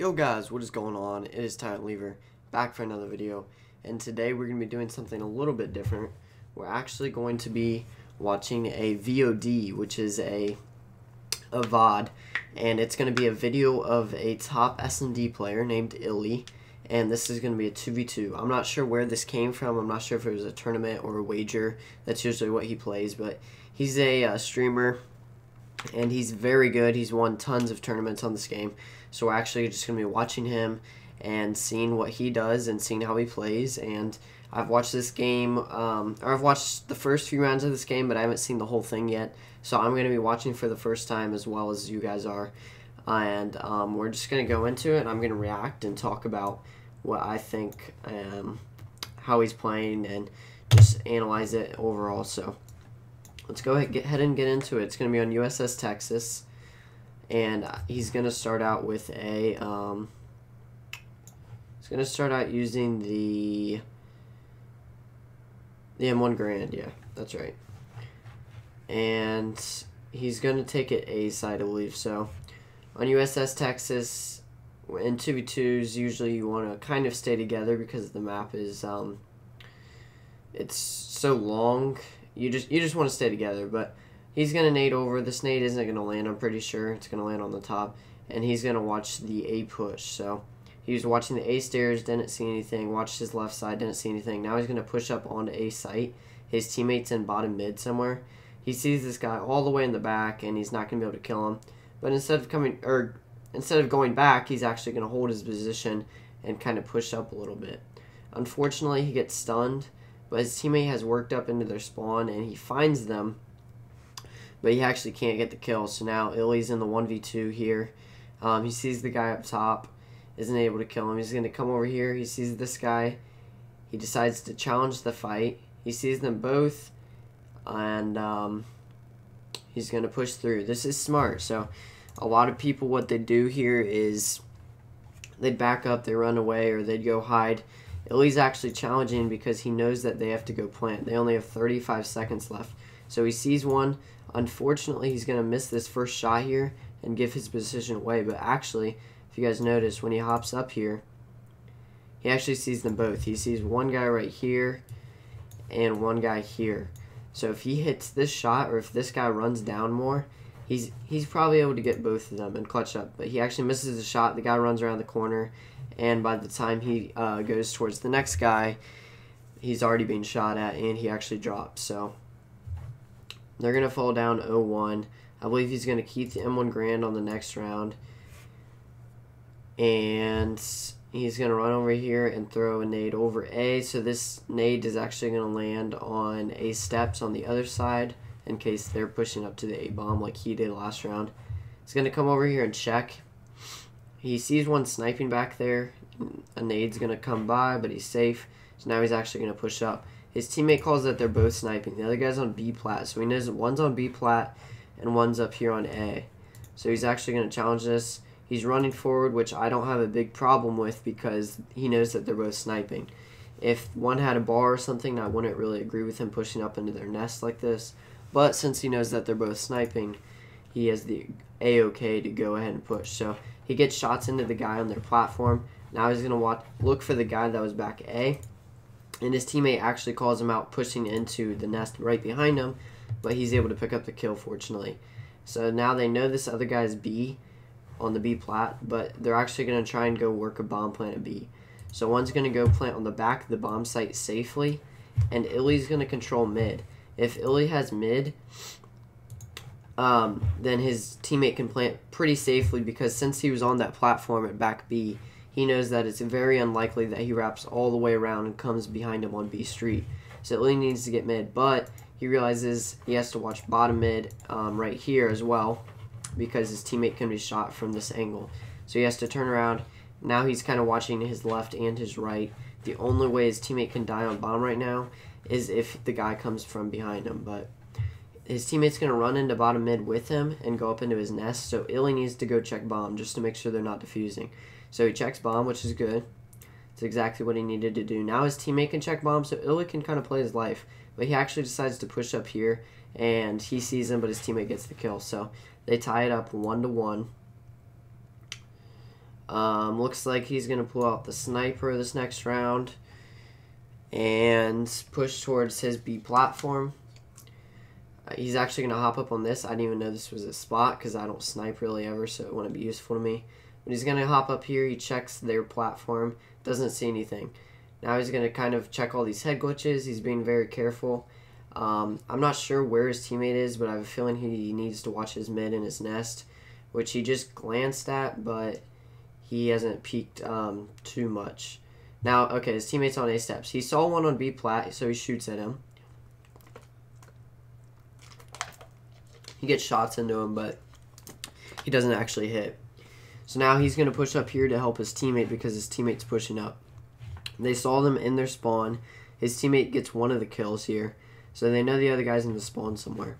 Yo guys, what is going on? It is Tyrant LEIVR, back for another video, and today we're going to be doing something a little bit different. We're actually going to be watching a VOD, which is a VOD, and it's going to be a video of a top S&D player named iLLeY, and this is going to be a 2v2. I'm not sure where this came from. I'm not sure if it was a tournament or a wager. That's usually what he plays, but he's a streamer, and he's very good. He's won tons of tournaments on this game. So we're actually just going to be watching him and seeing what he does and seeing how he plays. And I've watched this game, or I've watched the first few rounds of this game, but I haven't seen the whole thing yet. So I'm going to be watching for the first time as well as you guys are. And we're just going to go into it, and I'm going to react and talk about what I think, how he's playing, and just analyze it overall. So let's go ahead and get into it. It's going to be on USS Texas. And he's going to start out with a, he's going to start out using the M1 Grand, yeah, that's right. And he's going to take it A side, I believe. So on USS Texas, in 2v2s, usually you want to kind of stay together because the map is, it's so long. You just want to stay together, but he's going to nade over. This nade isn't going to land, I'm pretty sure. It's going to land on the top. And he's going to watch the A push. So he was watching the A stairs, didn't see anything. Watched his left side, didn't see anything. Now he's going to push up onto A site. His teammate's in bottom mid somewhere. He sees this guy all the way in the back, and he's not going to be able to kill him. But instead of going back, he's actually going to hold his position and kind of push up a little bit. Unfortunately, he gets stunned, but his teammate has worked up into their spawn, and he finds them. But he actually can't get the kill. So now iLLeY's in the 1v2 here. He sees the guy up top, isn't able to kill him. He's going to come over here. He sees this guy. He decides to challenge the fight. He sees them both, and he's going to push through. This is smart. So a lot of people, what they do here is they'd back up, they run away, or they'd go hide. iLLeY's actually challenging because he knows that they have to go plant. They only have 35 seconds left. So he sees one. Unfortunately, he's going to miss this first shot here and give his position away. But actually, if you guys notice, when he hops up here, he actually sees them both. He sees one guy right here and one guy here. So if he hits this shot, or if this guy runs down more, he's probably able to get both of them and clutch up. But he actually misses the shot. The guy runs around the corner, and by the time he goes towards the next guy, he's already being shot at, and he actually drops. So they're going to fall down 0-1. I believe he's going to keep the M1 Grand on the next round. And he's going to run over here and throw a nade over A. So this nade is actually going to land on A steps on the other side in case they're pushing up to the A bomb like he did last round. He's going to come over here and check. He sees one sniping back there. A nade's going to come by, but he's safe. So now he's actually going to push up. His teammate calls that they're both sniping. The other guy's on B plat, so he knows that one's on B plat and one's up here on A. So he's actually going to challenge this. He's running forward, which I don't have a big problem with because he knows that they're both sniping. If one had a bar or something, I wouldn't really agree with him pushing up into their nest like this. But since he knows that they're both sniping, he has the A-OK to go ahead and push. So he gets shots into the guy on their platform. Now he's going to look for the guy that was back A. And his teammate actually calls him out, pushing into the nest right behind him, but he's able to pick up the kill, fortunately. So now they know this other guy's B on the B plat, but they're actually going to try and go work a bomb plant at B. So one's going to go plant on the back of the bomb site safely, and iLLeY's going to control mid. If iLLeY has mid, then his teammate can plant pretty safely because since he was on that platform at back B, he knows that it's very unlikely that he wraps all the way around and comes behind him on B street. So iLLeY needs to get mid, but he realizes he has to watch bottom mid right here as well because his teammate can be shot from this angle. So he has to turn around. Now he's kind of watching his left and his right. The only way his teammate can die on bomb right now is if the guy comes from behind him, but his teammate's going to run into bottom mid with him and go up into his nest, so iLLeY needs to go check bomb just to make sure they're not defusing. So he checks bomb, which is good. It's exactly what he needed to do. Now his teammate can check bomb, so iLLeY can kind of play his life. But he actually decides to push up here, and he sees him, but his teammate gets the kill. So they tie it up 1-1. Looks like he's going to pull out the sniper this next round and push towards his B platform. He's actually going to hop up on this. I didn't even know this was a spot because I don't snipe really ever, so it wouldn't be useful to me. But he's going to hop up here. He checks their platform. Doesn't see anything. Now he's going to kind of check all these head glitches. He's being very careful. I'm not sure where his teammate is, but I have a feeling he needs to watch his mid and his nest, which he just glanced at, but he hasn't peeked too much. Now, okay, his teammate's on A steps. He saw one on B plat, so he shoots at him. He gets shots into him, but he doesn't actually hit. So now he's going to push up here to help his teammate because his teammate's pushing up. They saw them in their spawn. His teammate gets one of the kills here, so they know the other guy's in the spawn somewhere.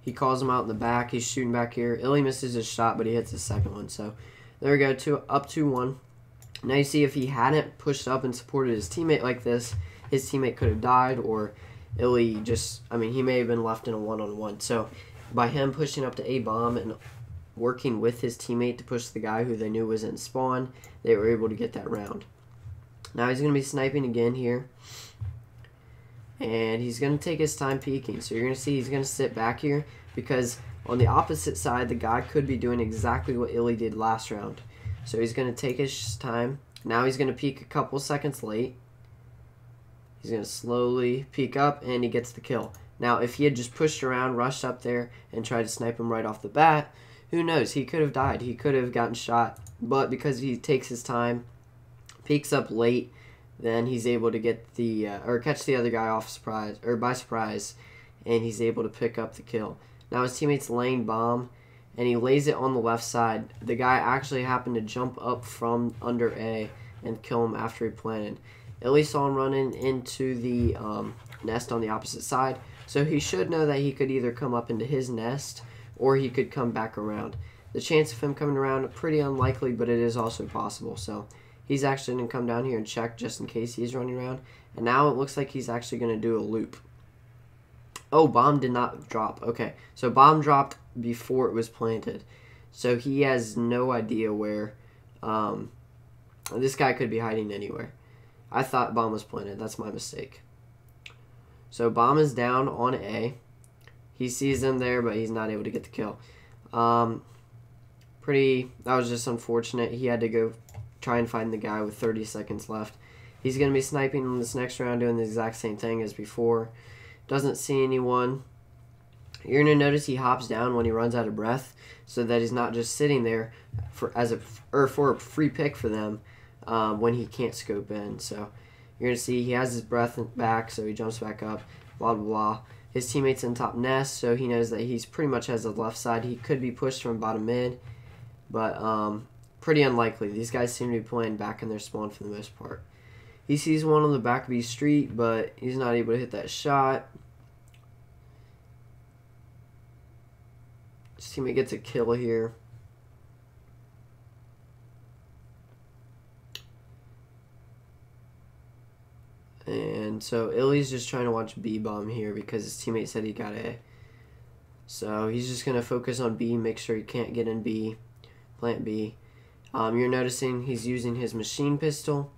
He calls him out in the back. He's shooting back here. iLLeY misses his shot, but he hits his second one. So there we go, up 2-1. Now you see if he hadn't pushed up and supported his teammate like this, his teammate could have died, or iLLeY just, I mean, he may have been left in a one-on-one. So by him pushing up to A bomb and working with his teammate to push the guy who they knew was in spawn, they were able to get that round. Now he's going to be sniping again here. And he's going to take his time peeking. So you're going to see he's going to sit back here because on the opposite side, the guy could be doing exactly what iLLeY did last round. So he's going to take his time. Now he's going to peek a couple seconds late. He's going to slowly peek up, and he gets the kill. Now, if he had just pushed around, rushed up there, and tried to snipe him right off the bat, who knows? He could have died. He could have gotten shot. But because he takes his time, peeks up late, then he's able to get the or catch the other guy off surprise or by surprise, and he's able to pick up the kill. Now his teammate's laying bomb, and he lays it on the left side. The guy actually happened to jump up from under A and kill him after he planted. iLLeY saw him running into the nest on the opposite side, so he should know that he could either come up into his nest or he could come back around. The chance of him coming around, pretty unlikely, but it is also possible. So he's actually going to come down here and check just in case he's running around. And now it looks like he's actually going to do a loop. Oh, bomb did not drop. Okay, so bomb dropped before it was planted. So he has no idea where. This guy could be hiding anywhere. I thought bomb was planted. That's my mistake. So bomb is down on A. He sees them there, but he's not able to get the kill. That was just unfortunate. He had to go try and find the guy with 30 seconds left. He's going to be sniping in this next round, doing the exact same thing as before. Doesn't see anyone. You're going to notice he hops down when he runs out of breath, so that he's not just sitting there for a free pick for them when he can't scope in. So you're going to see he has his breath back, so he jumps back up, blah, blah, blah. His teammate's in top nest, so he knows that he's pretty much has the left side. He could be pushed from bottom mid, but pretty unlikely. These guys seem to be playing back in their spawn for the most part. He sees one on the back of the street, but he's not able to hit that shot. His teammate gets a kill here. And so iLLeY's just trying to watch B bomb here because his teammate said he got A. So he's just going to focus on B, make sure he can't get in B, plant B. You're noticing he's using his machine pistol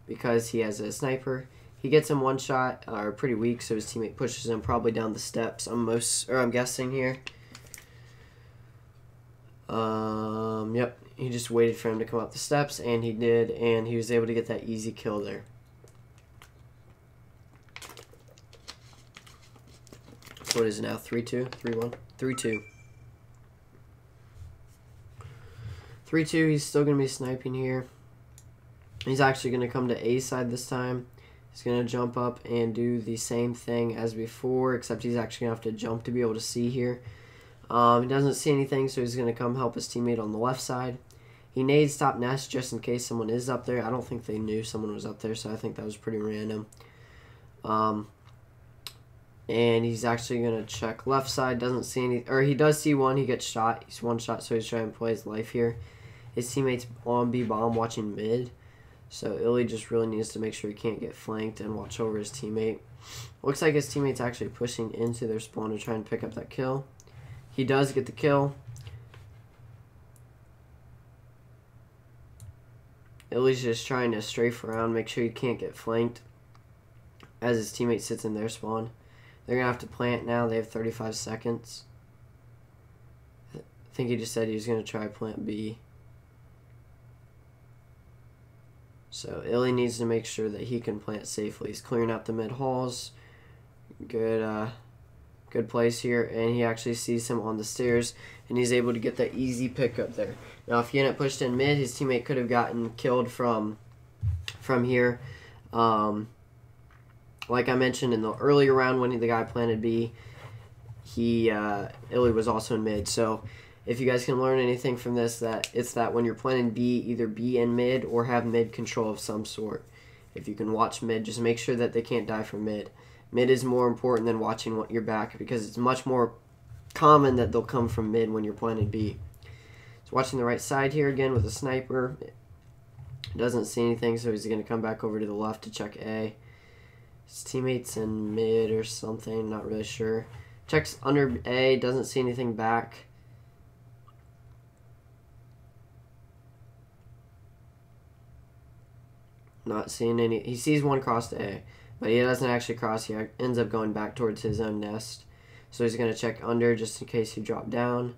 because he has a sniper. He gets him one shot, or pretty weak, so his teammate pushes him probably down the steps. I'm guessing here. Yep, he just waited for him to come up the steps, and he did, and he was able to get that easy kill there. So what is it now? 3-2? 3-1? 3-2. 3-2, he's still going to be sniping here. He's actually going to come to A side this time. He's going to jump up and do the same thing as before, except he's actually going to have to jump to be able to see here. He doesn't see anything, so he's going to come help his teammate on the left side. He nades top nest just in case someone is up there. I don't think they knew someone was up there, so I think that was pretty random. And he's actually going to check left side. Doesn't see any, or he does see one. He gets shot. He's one shot, so he's trying to play his life here. His teammate's on B bomb watching mid. So iLLeY just really needs to make sure he can't get flanked and watch over his teammate. Looks like his teammate's actually pushing into their spawn to try and pick up that kill. He does get the kill. iLLeY's just trying to strafe around, make sure he can't get flanked as his teammate sits in their spawn. They're going to have to plant now. They have 35 seconds. I think he just said he was going to try plant B. So iLLeY needs to make sure that he can plant safely. He's clearing out the mid halls. Good place here, and he actually sees him on the stairs, and he's able to get that easy pickup there. Now, if he hadn't pushed in mid, his teammate could have gotten killed from here. Like I mentioned in the earlier round when the guy planted B, iLLeY was also in mid. So if you guys can learn anything from this, it's that when you're planting B, either be in mid or have mid control of some sort. If you can watch mid, just make sure that they can't die from mid. Mid is more important than watching your back, because it's much more common that they'll come from mid when you're planting B. He's watching the right side here again with a sniper. Doesn't see anything, so he's going to come back over to the left to check A. His teammate's in mid or something, not really sure. Checks under A, doesn't see anything back. Not seeing any. He sees one cross to A, but he doesn't actually cross. He ends up going back towards his own nest. So he's going to check under just in case he dropped down.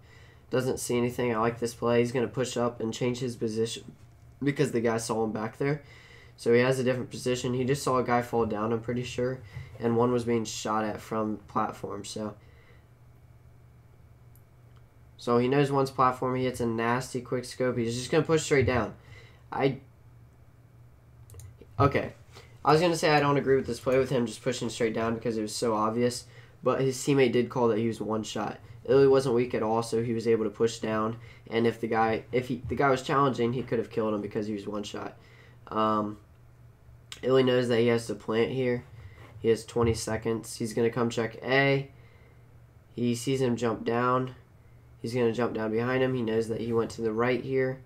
Doesn't see anything. I like this play. He's going to push up and change his position because the guy saw him back there. So he has a different position. He just saw a guy fall down, I'm pretty sure, and one was being shot at from platform. So he knows one's platform. He hits a nasty quick scope. He's just going to push straight down. Okay. I was going to say I don't agree with this play with him just pushing straight down because it was so obvious, but his teammate did call that he was one shot. iLLeY wasn't weak at all, so he was able to push down, and if the guy was challenging, he could have killed him because he was one shot. iLLeY knows that he has to plant here. He has 20 seconds. He's going to come check A. He sees him jump down. He's going to jump down behind him. He knows that he went to the right here.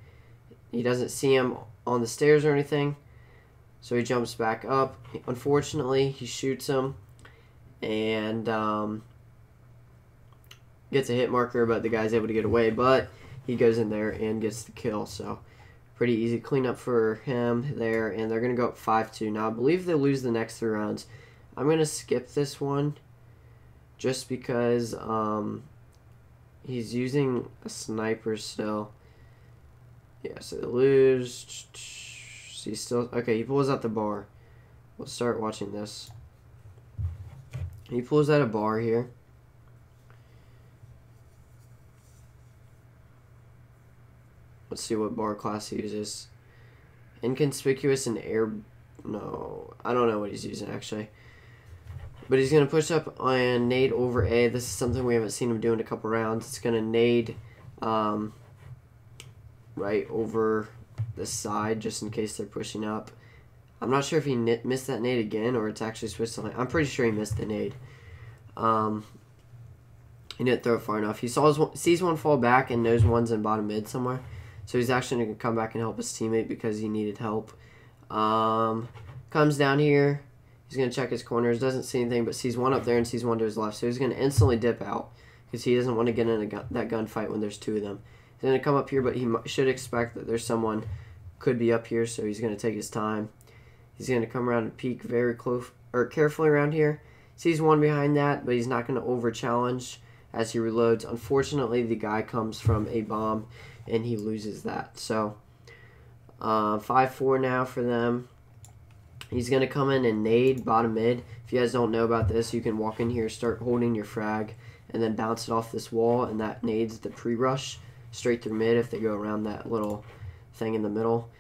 He doesn't see him on the stairs or anything, so he jumps back up. Unfortunately, he shoots him and gets a hit marker, but the guy's able to get away. But he goes in there and gets the kill, so pretty easy cleanup for him there, and they're going to go up 5-2. Now, I believe they lose the next 3 rounds. I'm going to skip this one just because he's using a sniper still. Yeah, so they lose. He's still... Okay, he pulls out the bar. We'll start watching this. He pulls out a bar here. Let's see what bar class he uses. Inconspicuous and air... No, I don't know what he's using, actually. But he's going to push up and nade over A. This is something we haven't seen him do in a couple rounds. It's going to nade right over the side just in case they're pushing up. I'm not sure if he missed that nade again or it's actually switched to... I'm pretty sure he missed the nade. He didn't throw it far enough. He sees one fall back and knows one's in bottom mid somewhere. So he's actually going to come back and help his teammate because he needed help. Comes down here. He's going to check his corners. Doesn't see anything, but sees one up there and sees one to his left. So he's going to instantly dip out because he doesn't want to get in that gunfight when there's 2 of them. He's going to come up here, but he should expect that there's someone could be up here, so he's going to take his time. He's going to come around and peek very close or carefully around here. Sees one behind that, but he's not going to over-challenge as he reloads. Unfortunately, the guy comes from a bomb, and he loses that. So 5-4 now for them. He's going to come in and nade bottom mid. If you guys don't know about this, you can walk in here, start holding your frag, and then bounce it off this wall, and that nades the pre-rush straight through mid if they go around that little thing in the middle.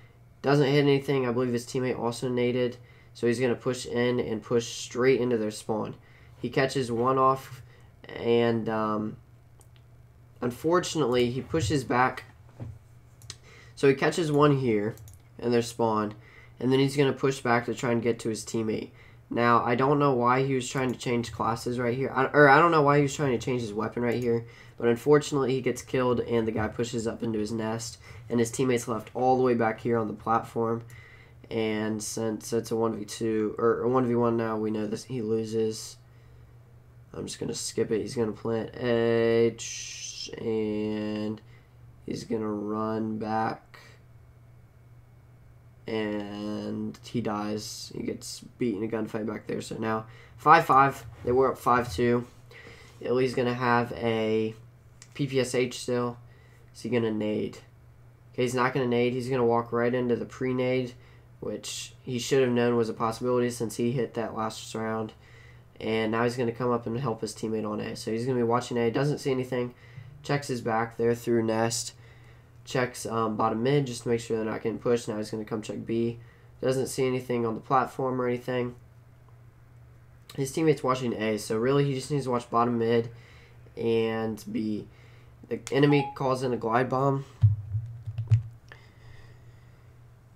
Doesn't hit anything. I believe his teammate also naded, so he's going to push in and push straight into their spawn. He catches one off, and unfortunately, he pushes back. So he catches one here in their spawn, and then he's going to push back to try and get to his teammate. Now, I don't know why he was trying to change classes right here. I don't know why he was trying to change his weapon right here. But unfortunately, he gets killed, and the guy pushes up into his nest. And his teammate's left all the way back here on the platform. And since it's a 1v2, or a 1v1 now, we know this he loses. I'm just going to skip it. He's going to plant A, and he's going to run back. and he dies. He gets beat in a gunfight back there. So now 5-5. They were up 5-2. iLLeY's going to have a PPSH still. Is he going to nade? Okay, he's not going to nade. He's going to walk right into the pre-nade, which he should have known was a possibility since he hit that last round. And now he's going to come up and help his teammate on A. So he's going to be watching A. Doesn't see anything. Checks his back there through nest. Checks bottom mid just to make sure they're not getting pushed. Now he's going to come check B. Doesn't see anything on the platform or anything. His teammate's watching A. So really he just needs to watch bottom mid and B. The enemy calls in a glide bomb.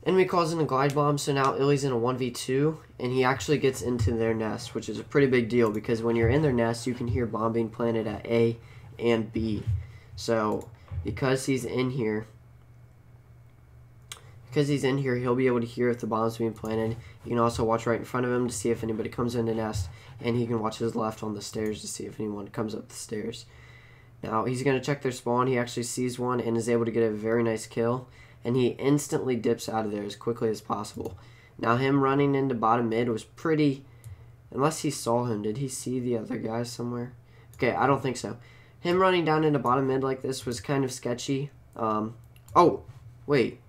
Enemy calls in a glide bomb, so now iLLeY's in a 1v2, and he actually gets into their nest, which is a pretty big deal, because when you're in their nest, you can hear bomb being planted at A and B. So, because he's in here, he'll be able to hear if the bomb's being planted. You can also watch right in front of him to see if anybody comes in the nest, and he can watch his left on the stairs to see if anyone comes up the stairs. Now, he's going to check their spawn. He actually sees one and is able to get a very nice kill. And he instantly dips out of there as quickly as possible. Now, him running into bottom mid was pretty... Unless he saw him. Did he see the other guy somewhere? Okay, I don't think so. Him running down into bottom mid like this was kind of sketchy. Oh, wait.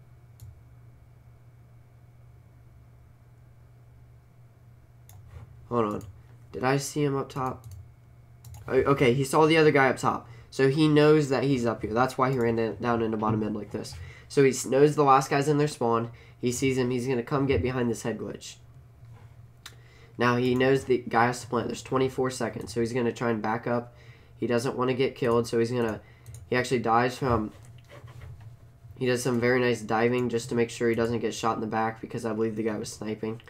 Hold on. Did I see him up top? Okay, he saw the other guy up top. So he knows that he's up here. That's why he ran down into bottom mid like this. So he knows the last guy's in their spawn. He sees him. He's going to come get behind this head glitch. Now he knows the guy has to plant. There's 24 seconds. So he's going to try and back up. He doesn't want to get killed. So he's going to... He actually dives from... He does some very nice diving just to make sure he doesn't get shot in the back because I believe the guy was sniping.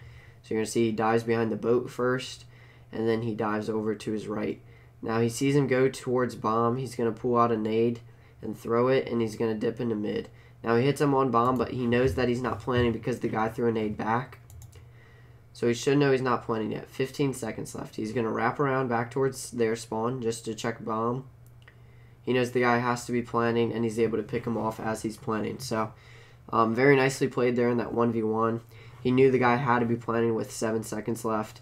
So you're going to see he dives behind the boat first. And then he dives over to his right. Now he sees him go towards bomb. He's going to pull out a nade and throw it. And he's going to dip into mid. Now he hits him on bomb, but he knows that he's not planning because the guy threw a nade back. So he should know he's not planning yet. 15 seconds left. He's going to wrap around back towards their spawn just to check bomb. He knows the guy has to be planning, and he's able to pick him off as he's planning. So very nicely played there in that 1v1. He knew the guy had to be planning with 7 seconds left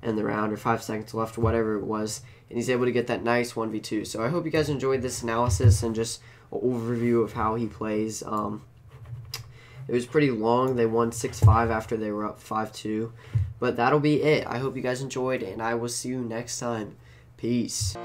in the round, or 5 seconds left, or whatever it was. And he's able to get that nice 1v2. So I hope you guys enjoyed this analysis and just overview of how he plays. It was pretty long. They won 6-5 after they were up 5-2. But that'll be it. I hope you guys enjoyed, and I will see you next time. Peace.